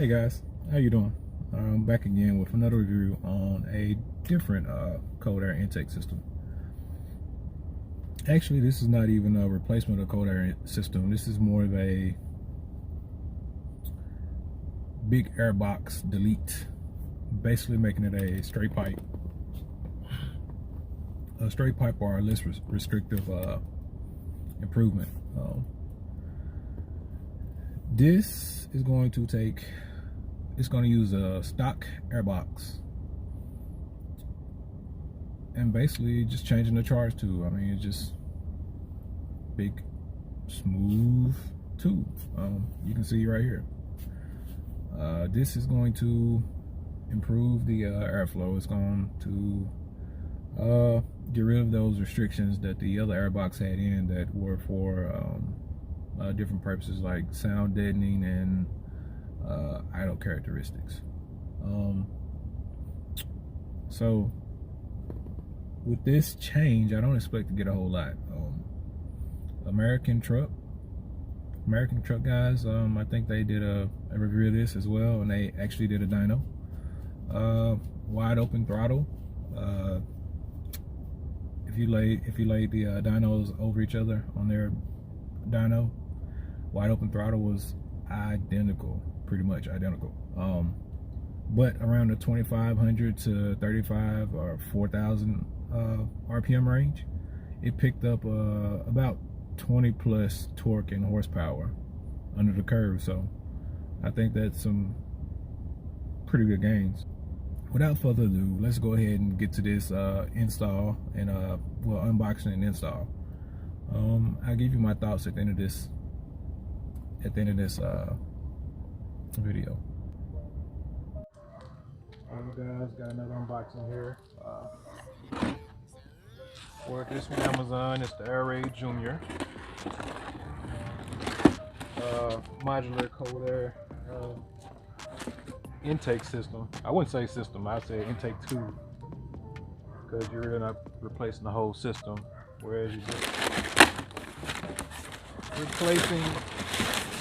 Hey guys, how you doing? I'm back again with another review on a different cold air intake system. Actually, this is not even a replacement of a cold air system. This is more of a big air box delete, basically making it a straight pipe. A straight pipe or a less restrictive improvement. This is going to take, it's going to use a stock air box and basically just changing the charge tube. I mean, it's just big, smooth tube. You can see right here. This is going to improve the airflow. It's going to get rid of those restrictions that the other airbox had in that were for different purposes like sound deadening and idle characteristics. So with this change, I don't expect to get a whole lot. American truck guys, I think they did a review of this as well, and they actually did a dyno. Wide open throttle. If you laid the dynos over each other on their dyno, wide open throttle was identical, pretty much identical. But around the 2,500 to 35 or 4,000 RPM range, it picked up about 20 plus torque and horsepower under the curve. So I think that's some pretty good gains. Without further ado, let's go ahead and get to this install and well, unboxing and install. I'll give you my thoughts at the end of this video. Alright guys, got another unboxing here. Ordered this from Amazon. It's the Air Junior modular cold air intake system. I wouldn't say system, I'd say intake tube, because you're really not replacing the whole system, whereas you're just replacing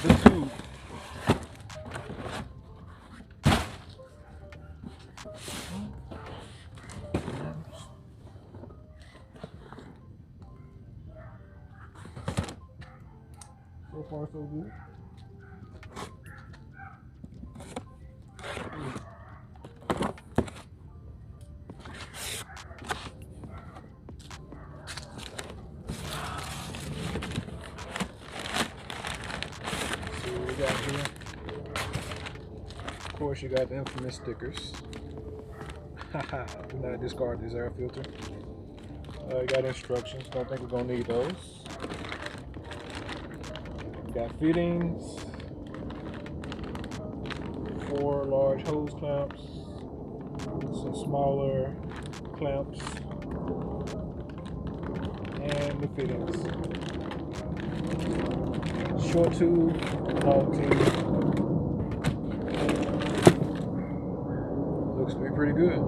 the tube. So far so good. Here. Of course, you got the infamous stickers. Do not discard this air filter. You got instructions. Don't think we're gonna need those. You got fittings, 4 large hose clamps, some smaller clamps, and the fittings. Short tube, long tube. Looks to be pretty good.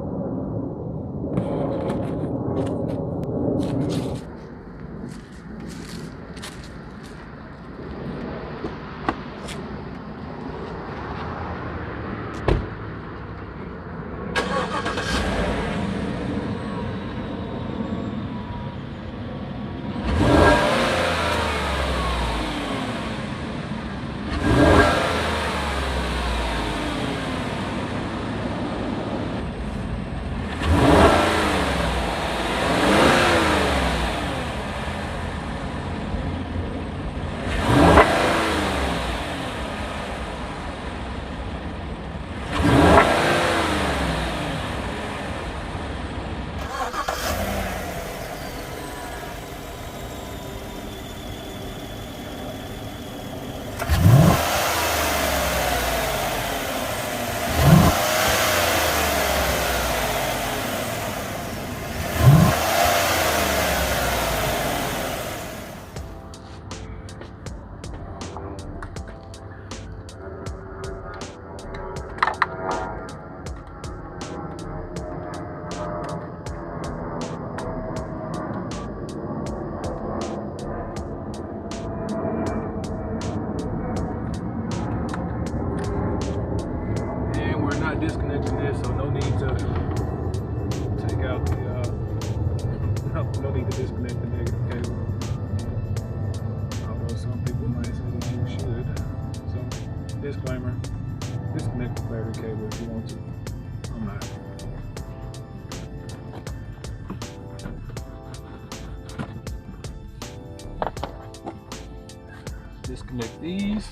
not disconnecting this, so no need to take out the no need to disconnect the negative cable. Although some people might say that you should. So disclaimer, disconnect the battery cable if you want to. I'm not. Disconnect these.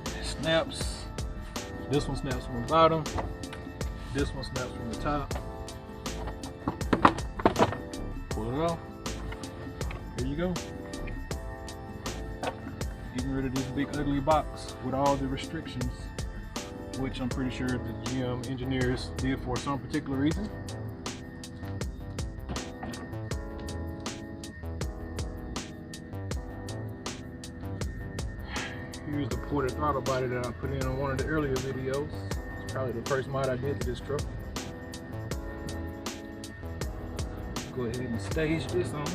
It snaps. This one snaps from the bottom. This one snaps from the top. Pull it off. There you go. Getting rid of this big ugly box with all the restrictions, which I'm pretty sure the GM engineers did for some particular reason. Here's the ported throttle body that I put in on one of the earlier videos. It's probably the first mod I did to this truck. Go ahead and stage this on.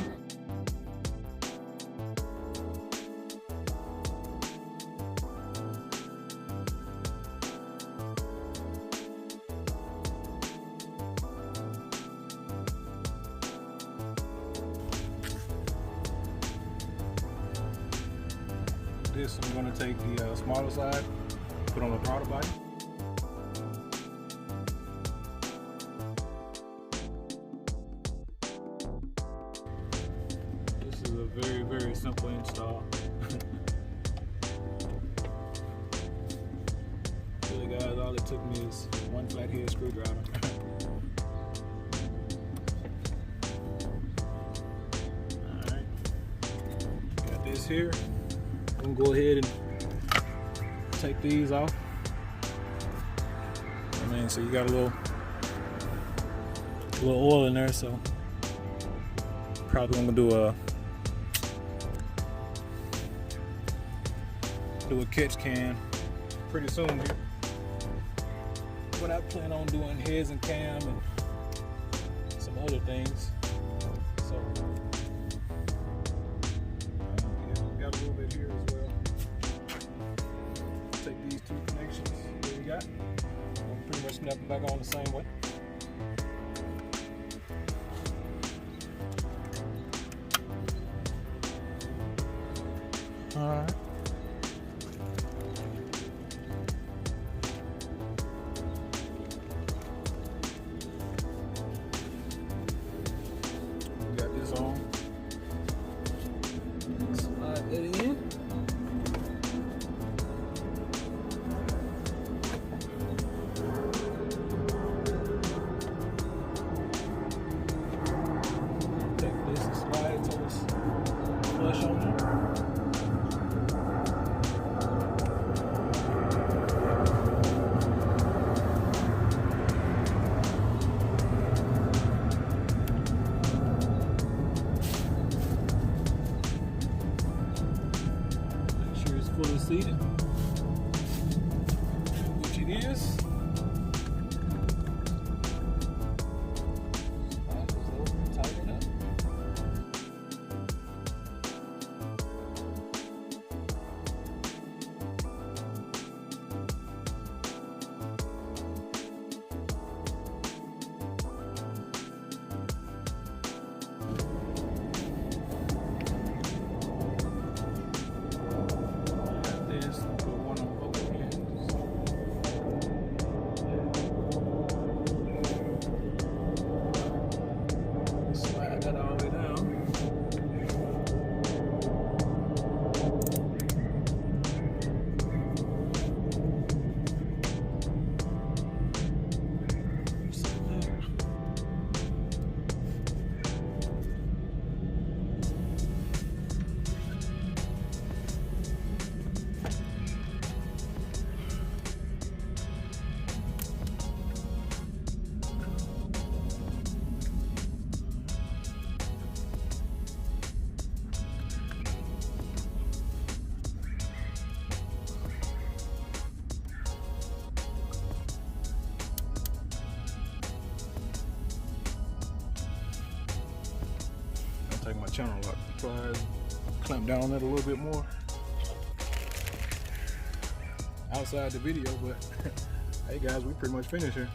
This I'm going to take the smaller side, put on the throttle body. This is a very, very simple install. Really guys, all it took me is one flathead screwdriver. Alright, got this here. I'm gonna go ahead and take these off. I mean, so you got a little oil in there, so probably I'm gonna do a catch can pretty soon here. But I plan on doing heads and cam and some other things. So got a little bit here as well. Take these two connections that we got. I'll pretty much snap them back on the same way. Alright. Got this on. Slide that in. Take this and slide it till it's flush on there. Fully seated, which it is. Tighten up. Take my channel lock pliers, clamp down on it a little bit more outside the video, but hey guys, we pretty much finished here.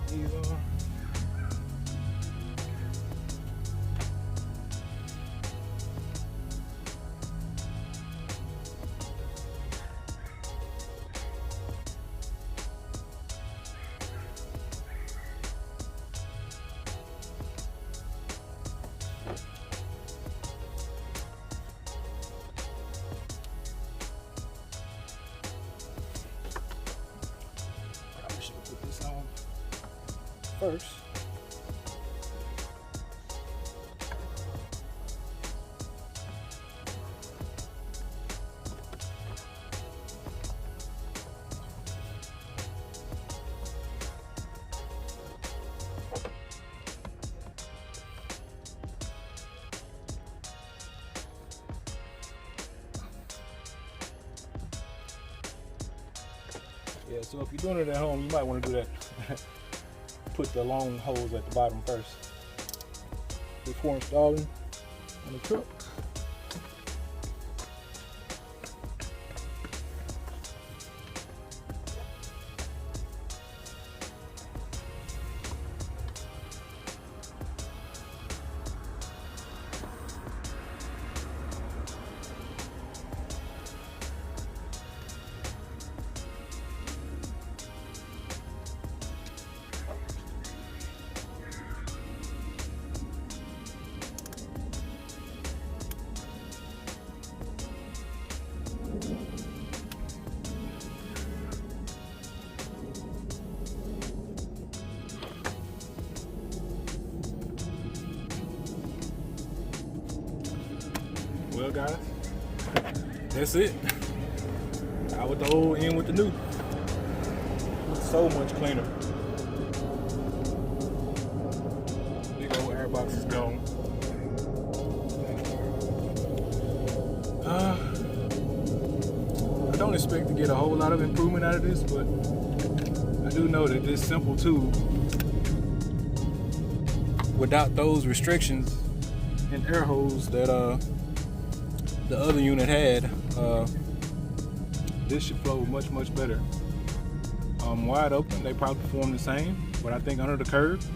These are first. Yeah, so if you're doing it at home, you might want to do that. Put the long holes at the bottom first before installing on the truck. Well guys, that's it. Out with the old, in with the new. Looks so much cleaner. Big old air box is gone. I don't expect to get a whole lot of improvement out of this, but I do know that this simple tube, without those restrictions and air holes that the other unit had, this should flow much better. Wide open, they probably perform the same, but I think under the curve,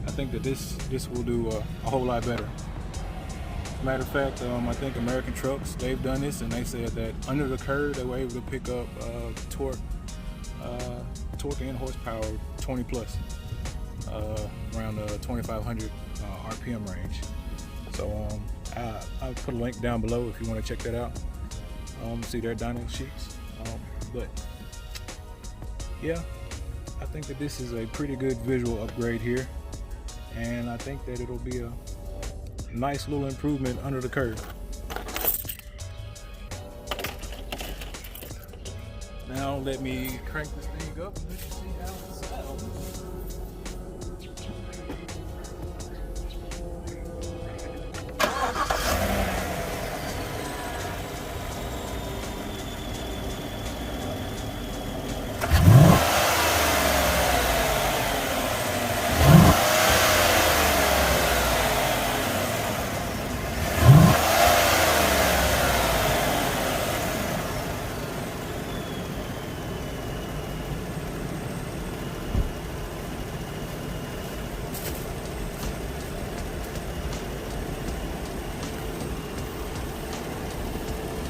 I think that this will do a whole lot better. As a matter of fact, I think American Trucks, they've done this, and they said that under the curve, they were able to pick up torque and horsepower 20 plus, around the 2,500 RPM range. So I'll put a link down below if you want to check that out. See their dyno sheets. But yeah, I think that this is a pretty good visual upgrade here, and I think that it'll be a nice little improvement under the curve. Now let me crank this thing up and let you see how it sounds.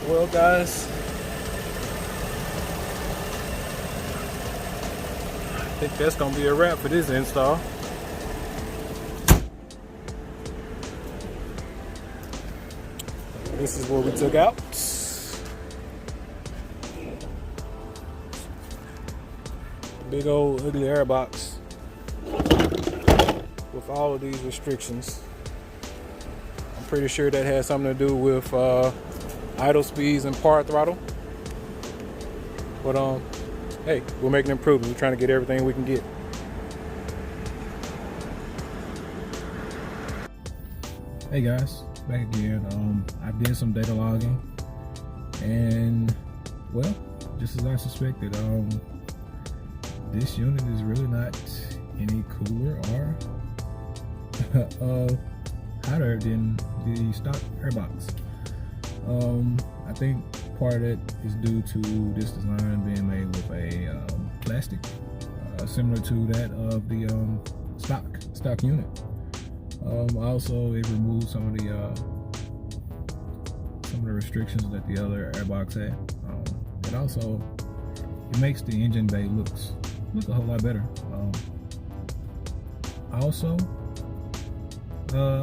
Well guys, I think that's gonna be a wrap for this install. This is what we took out. Big old ugly air box with all of these restrictions. I'm pretty sure that has something to do with idle speeds and par throttle, but hey, we're making improvements. We're trying to get everything we can get. Hey guys, back again. I did some data logging, and well, just as I suspected, this unit is really not any cooler or hotter than the stock airbox. I think part of it is due to this design being made with a plastic similar to that of the stock unit. Also, it removed some of the restrictions that the other airbox had. And also, it makes the engine bay look a whole lot better. Also,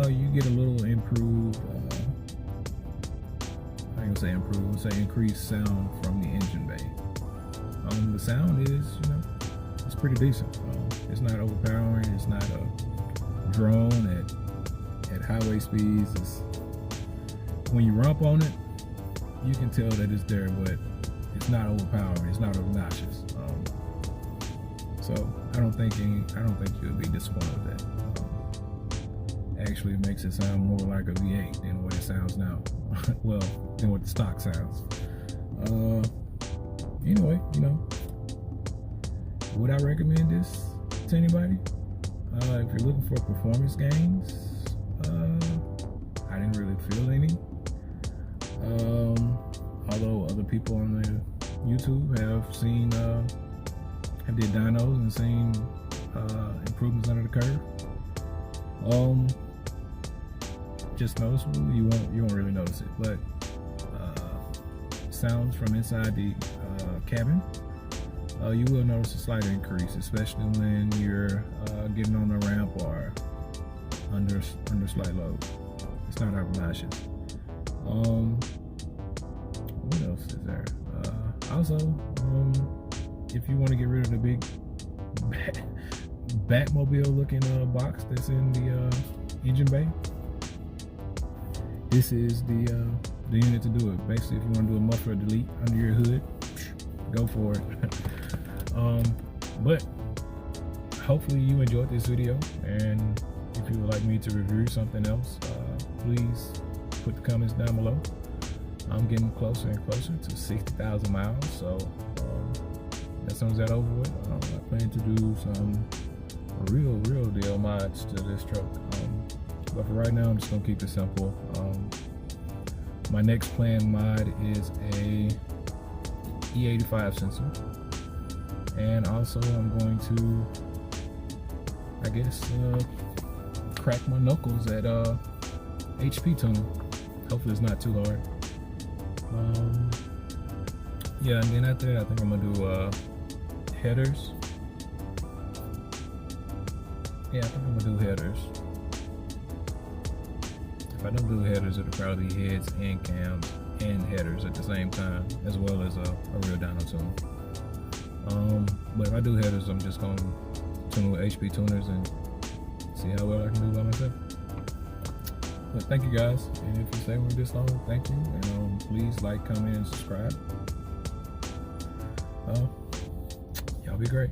you get a little improved, I ain't gonna say improved, I'll say increased sound from the engine bay. The sound is, it's pretty decent. It's not overpowering. It's not a drone at highway speeds. When you rump on it, you can tell that it's there, but it's not overpowering. It's not obnoxious. So I don't think you'll be disappointed with that. Actually, it makes it sound more like a V8 than what it sounds now. Well, than what the stock sounds. Anyway, would I recommend this to anybody? If you're looking for performance gains, I didn't really feel any. Although other people on the YouTube have did dynos and seen improvements under the curve. Just noticeable, you won't really notice it, but sounds from inside the cabin, you will notice a slight increase, especially when you're getting on the ramp or under slight load. It's not obnoxious. What else is there? Also, if you want to get rid of the big Batmobile looking box that's in the engine bay, this is the unit to do it. Basically, if you want to do a muffler delete under your hood, go for it. But hopefully you enjoyed this video, and if you would like me to review something else, please put the comments down below. I'm getting closer and closer to 60,000 miles, so as soon as that's over with, I plan to do some real deal mods to this truck. But for right now, I'm just gonna keep it simple. My next planned mod is a E85 sensor, and also I'm going to, I guess, crack my knuckles at HP tuning. Hopefully it's not too hard. Yeah, and then after that, I think I'm gonna do headers. Yeah, I think I'm gonna do headers. If I don't do headers, it'll probably be heads and cams and headers at the same time, as well as a real dyno tune. But if I do headers, I'm just gonna tune with HP tuners and see how well I can do by myself. But thank you guys, and if you stay with me this long, thank you, and please like, comment, and subscribe. Y'all be great.